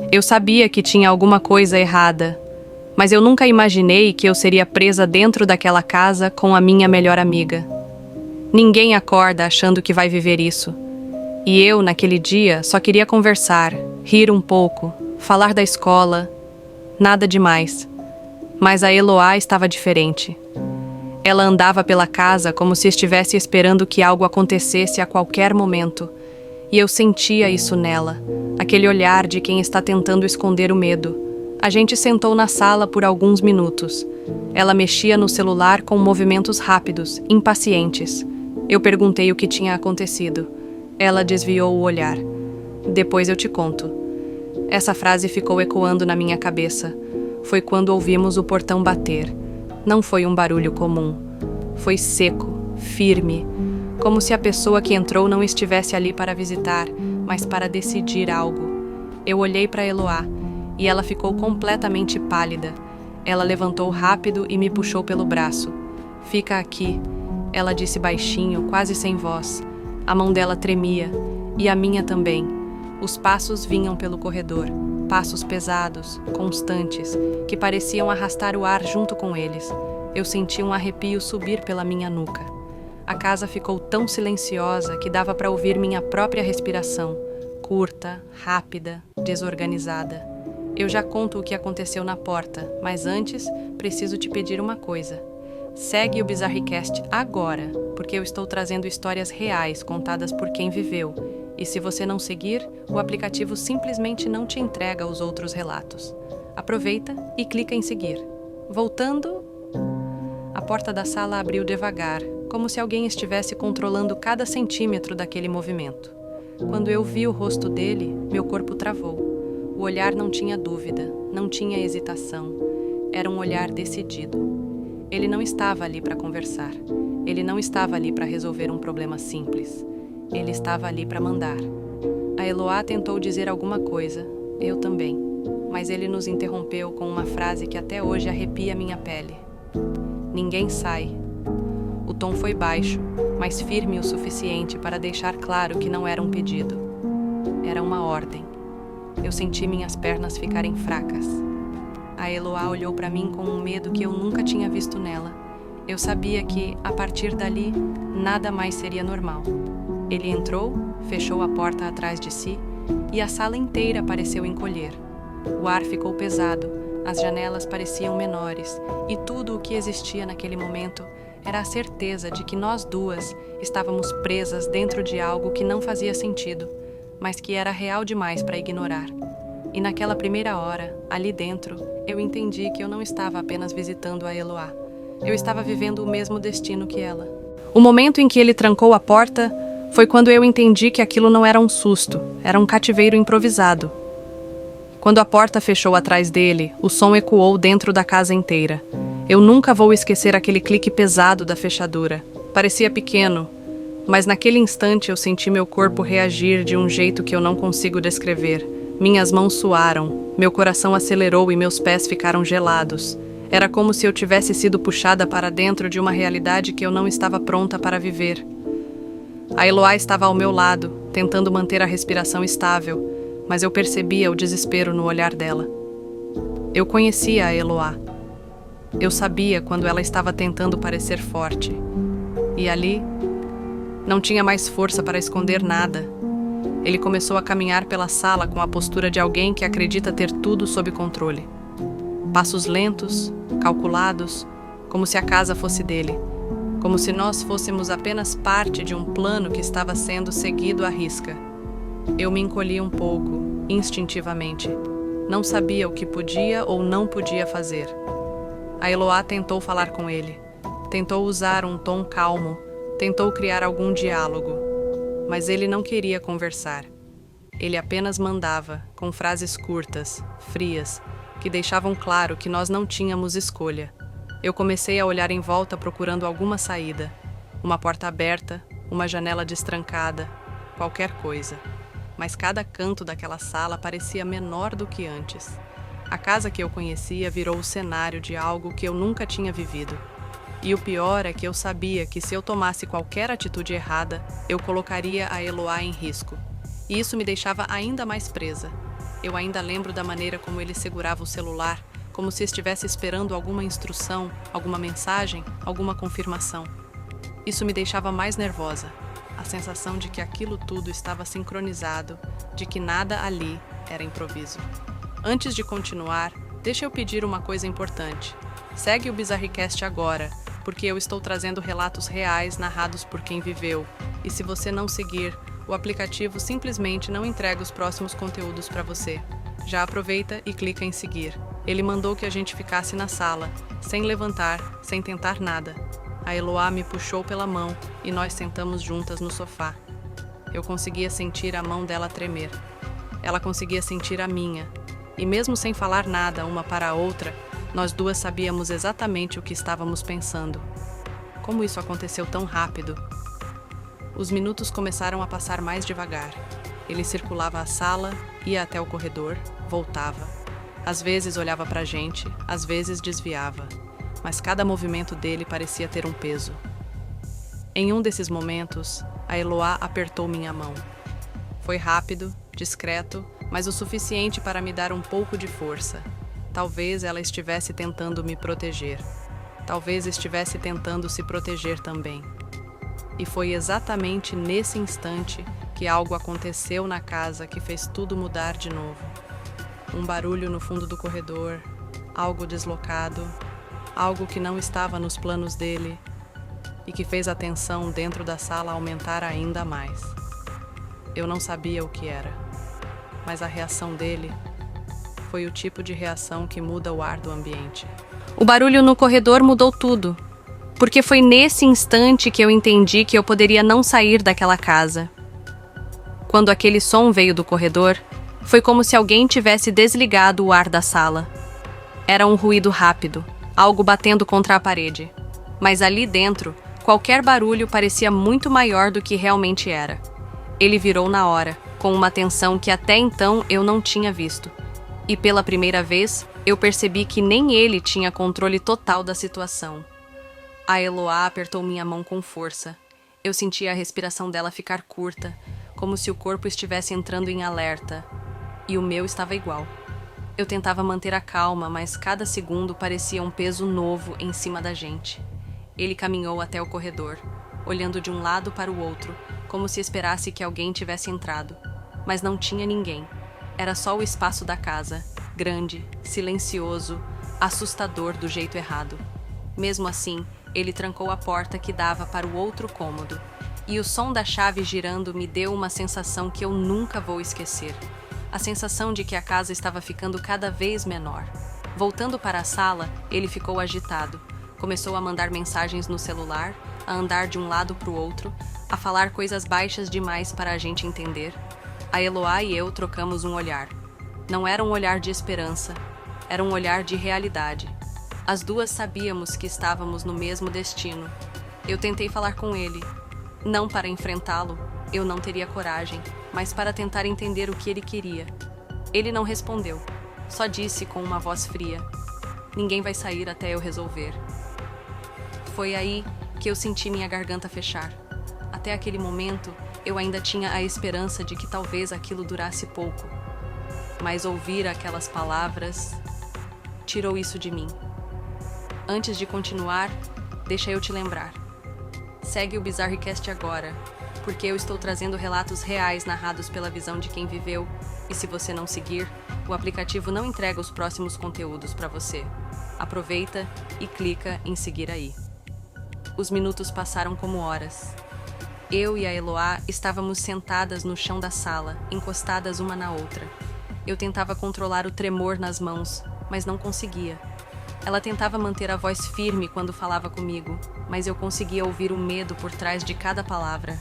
Eu sabia que tinha alguma coisa errada, mas eu nunca imaginei que eu seria presa dentro daquela casa com a minha melhor amiga. Ninguém acorda achando que vai viver isso. E eu, naquele dia, só queria conversar, rir um pouco, falar da escola, nada demais. Mas a Eloá estava diferente. Ela andava pela casa como se estivesse esperando que algo acontecesse a qualquer momento. E eu sentia isso nela, aquele olhar de quem está tentando esconder o medo. A gente sentou na sala por alguns minutos. Ela mexia no celular com movimentos rápidos, impacientes. Eu perguntei o que tinha acontecido. Ela desviou o olhar. Depois eu te conto. Essa frase ficou ecoando na minha cabeça. Foi quando ouvimos o portão bater. Não foi um barulho comum. Foi seco, firme, como se a pessoa que entrou não estivesse ali para visitar, mas para decidir algo. Eu olhei para Eloá e ela ficou completamente pálida. Ela levantou rápido e me puxou pelo braço. "Fica aqui", ela disse baixinho, quase sem voz. A mão dela tremia, e a minha também. Os passos vinham pelo corredor, passos pesados, constantes, que pareciam arrastar o ar junto com eles. Eu senti um arrepio subir pela minha nuca. A casa ficou tão silenciosa que dava para ouvir minha própria respiração, curta, rápida, desorganizada. Eu já conto o que aconteceu na porta, mas antes, preciso te pedir uma coisa. Segue o Bizarricast agora, porque eu estou trazendo histórias reais contadas por quem viveu. E se você não seguir, o aplicativo simplesmente não te entrega os outros relatos. Aproveita e clica em seguir. Voltando... A porta da sala abriu devagar, como se alguém estivesse controlando cada centímetro daquele movimento. Quando eu vi o rosto dele, meu corpo travou. O olhar não tinha dúvida, não tinha hesitação. Era um olhar decidido. Ele não estava ali para conversar. Ele não estava ali para resolver um problema simples. Ele estava ali para mandar. A Eloá tentou dizer alguma coisa, eu também. Mas ele nos interrompeu com uma frase que até hoje arrepia minha pele. "Ninguém sai." O tom foi baixo, mas firme o suficiente para deixar claro que não era um pedido. Era uma ordem. Eu senti minhas pernas ficarem fracas. A Eloá olhou para mim com um medo que eu nunca tinha visto nela. Eu sabia que, a partir dali, nada mais seria normal. Ele entrou, fechou a porta atrás de si, e a sala inteira pareceu encolher. O ar ficou pesado, as janelas pareciam menores, e tudo o que existia naquele momento era a certeza de que nós duas estávamos presas dentro de algo que não fazia sentido, mas que era real demais para ignorar. E naquela primeira hora, ali dentro, eu entendi que eu não estava apenas visitando a Eloá. Eu estava vivendo o mesmo destino que ela. O momento em que ele trancou a porta foi quando eu entendi que aquilo não era um susto, era um cativeiro improvisado. Quando a porta fechou atrás dele, o som ecoou dentro da casa inteira. Eu nunca vou esquecer aquele clique pesado da fechadura. Parecia pequeno, mas naquele instante eu senti meu corpo reagir de um jeito que eu não consigo descrever. Minhas mãos suaram, meu coração acelerou e meus pés ficaram gelados. Era como se eu tivesse sido puxada para dentro de uma realidade que eu não estava pronta para viver. A Eloá estava ao meu lado, tentando manter a respiração estável, mas eu percebia o desespero no olhar dela. Eu conhecia a Eloá. Eu sabia quando ela estava tentando parecer forte. E ali, não tinha mais força para esconder nada. Ele começou a caminhar pela sala com a postura de alguém que acredita ter tudo sob controle. Passos lentos, calculados, como se a casa fosse dele. Como se nós fôssemos apenas parte de um plano que estava sendo seguido à risca. Eu me encolhi um pouco, instintivamente. Não sabia o que podia ou não podia fazer. A Eloá tentou falar com ele. Tentou usar um tom calmo. Tentou criar algum diálogo. Mas ele não queria conversar. Ele apenas mandava, com frases curtas, frias, que deixavam claro que nós não tínhamos escolha. Eu comecei a olhar em volta procurando alguma saída. Uma porta aberta, uma janela destrancada, qualquer coisa. Mas cada canto daquela sala parecia menor do que antes. A casa que eu conhecia virou o cenário de algo que eu nunca tinha vivido. E o pior é que eu sabia que se eu tomasse qualquer atitude errada, eu colocaria a Eloá em risco. E isso me deixava ainda mais presa. Eu ainda lembro da maneira como ele segurava o celular, como se estivesse esperando alguma instrução, alguma mensagem, alguma confirmação. Isso me deixava mais nervosa, a sensação de que aquilo tudo estava sincronizado, de que nada ali era improviso. Antes de continuar, deixa eu pedir uma coisa importante. Segue o Bizarricast agora, porque eu estou trazendo relatos reais narrados por quem viveu, e se você não seguir, o aplicativo simplesmente não entrega os próximos conteúdos para você. Já aproveita e clica em seguir. Ele mandou que a gente ficasse na sala, sem levantar, sem tentar nada. A Eloá me puxou pela mão e nós sentamos juntas no sofá. Eu conseguia sentir a mão dela tremer. Ela conseguia sentir a minha. E mesmo sem falar nada uma para a outra, nós duas sabíamos exatamente o que estávamos pensando. Como isso aconteceu tão rápido? Os minutos começaram a passar mais devagar. Ele circulava a sala, ia até o corredor, voltava. Às vezes olhava para a gente, às vezes desviava. Mas cada movimento dele parecia ter um peso. Em um desses momentos, a Eloá apertou minha mão. Foi rápido, discreto, mas o suficiente para me dar um pouco de força. Talvez ela estivesse tentando me proteger. Talvez estivesse tentando se proteger também. E foi exatamente nesse instante que algo aconteceu na casa que fez tudo mudar de novo. Um barulho no fundo do corredor, algo deslocado, algo que não estava nos planos dele e que fez a tensão dentro da sala aumentar ainda mais. Eu não sabia o que era, mas a reação dele foi o tipo de reação que muda o ar do ambiente. O barulho no corredor mudou tudo, porque foi nesse instante que eu entendi que eu poderia não sair daquela casa. Quando aquele som veio do corredor, foi como se alguém tivesse desligado o ar da sala. Era um ruído rápido, algo batendo contra a parede. Mas ali dentro, qualquer barulho parecia muito maior do que realmente era. Ele virou na hora, com uma tensão que até então eu não tinha visto. E pela primeira vez, eu percebi que nem ele tinha controle total da situação. A Eloá apertou minha mão com força. Eu sentia a respiração dela ficar curta, como se o corpo estivesse entrando em alerta. E o meu estava igual. Eu tentava manter a calma, mas cada segundo parecia um peso novo em cima da gente. Ele caminhou até o corredor, olhando de um lado para o outro, como se esperasse que alguém tivesse entrado. Mas não tinha ninguém. Era só o espaço da casa, grande, silencioso, assustador do jeito errado. Mesmo assim, ele trancou a porta que dava para o outro cômodo, e o som da chave girando me deu uma sensação que eu nunca vou esquecer. A sensação de que a casa estava ficando cada vez menor. Voltando para a sala, ele ficou agitado. Começou a mandar mensagens no celular, a andar de um lado para o outro, a falar coisas baixas demais para a gente entender. A Eloá e eu trocamos um olhar. Não era um olhar de esperança, era um olhar de realidade. As duas sabíamos que estávamos no mesmo destino. Eu tentei falar com ele. Não para enfrentá-lo, eu não teria coragem, mas para tentar entender o que ele queria. Ele não respondeu, só disse com uma voz fria: "Ninguém vai sair até eu resolver." Foi aí que eu senti minha garganta fechar. Até aquele momento, eu ainda tinha a esperança de que talvez aquilo durasse pouco. Mas ouvir aquelas palavras tirou isso de mim. Antes de continuar, deixa eu te lembrar. Segue o Bizarricast agora, porque eu estou trazendo relatos reais narrados pela visão de quem viveu, e se você não seguir, o aplicativo não entrega os próximos conteúdos para você. Aproveita e clica em seguir aí. Os minutos passaram como horas. Eu e a Eloá estávamos sentadas no chão da sala, encostadas uma na outra. Eu tentava controlar o tremor nas mãos, mas não conseguia. Ela tentava manter a voz firme quando falava comigo, mas eu conseguia ouvir o medo por trás de cada palavra.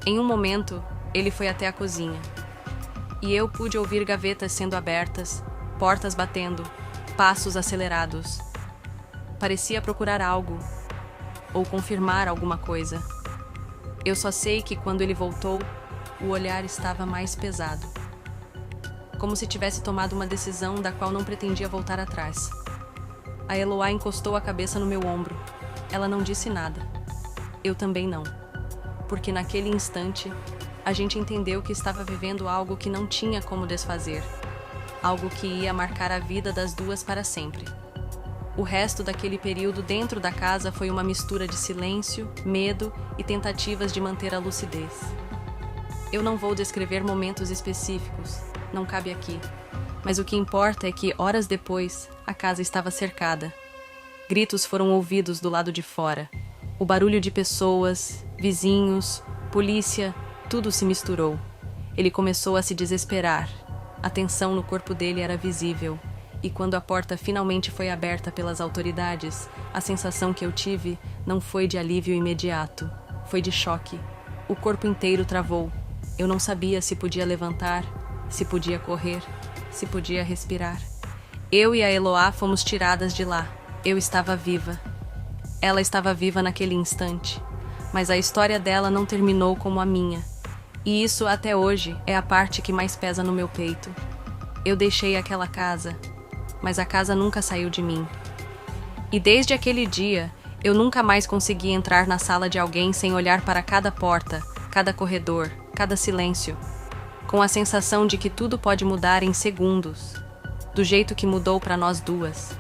Em um momento, ele foi até a cozinha. E eu pude ouvir gavetas sendo abertas, portas batendo, passos acelerados. Parecia procurar algo, ou confirmar alguma coisa. Eu só sei que quando ele voltou, o olhar estava mais pesado. Como se tivesse tomado uma decisão da qual não pretendia voltar atrás. A Eloá encostou a cabeça no meu ombro. Ela não disse nada. Eu também não. Porque naquele instante, a gente entendeu que estava vivendo algo que não tinha como desfazer, algo que ia marcar a vida das duas para sempre. O resto daquele período dentro da casa foi uma mistura de silêncio, medo e tentativas de manter a lucidez. Eu não vou descrever momentos específicos, não cabe aqui, mas o que importa é que, horas depois, a casa estava cercada. Gritos foram ouvidos do lado de fora. O barulho de pessoas, vizinhos, polícia, tudo se misturou. Ele começou a se desesperar. A tensão no corpo dele era visível. E quando a porta finalmente foi aberta pelas autoridades, a sensação que eu tive não foi de alívio imediato, foi de choque. O corpo inteiro travou. Eu não sabia se podia levantar, se podia correr, se podia respirar. Eu e a Eloá fomos tiradas de lá. Eu estava viva. Ela estava viva naquele instante, mas a história dela não terminou como a minha. E isso, até hoje, é a parte que mais pesa no meu peito. Eu deixei aquela casa, mas a casa nunca saiu de mim. E desde aquele dia, eu nunca mais consegui entrar na sala de alguém sem olhar para cada porta, cada corredor, cada silêncio, com a sensação de que tudo pode mudar em segundos, do jeito que mudou para nós duas.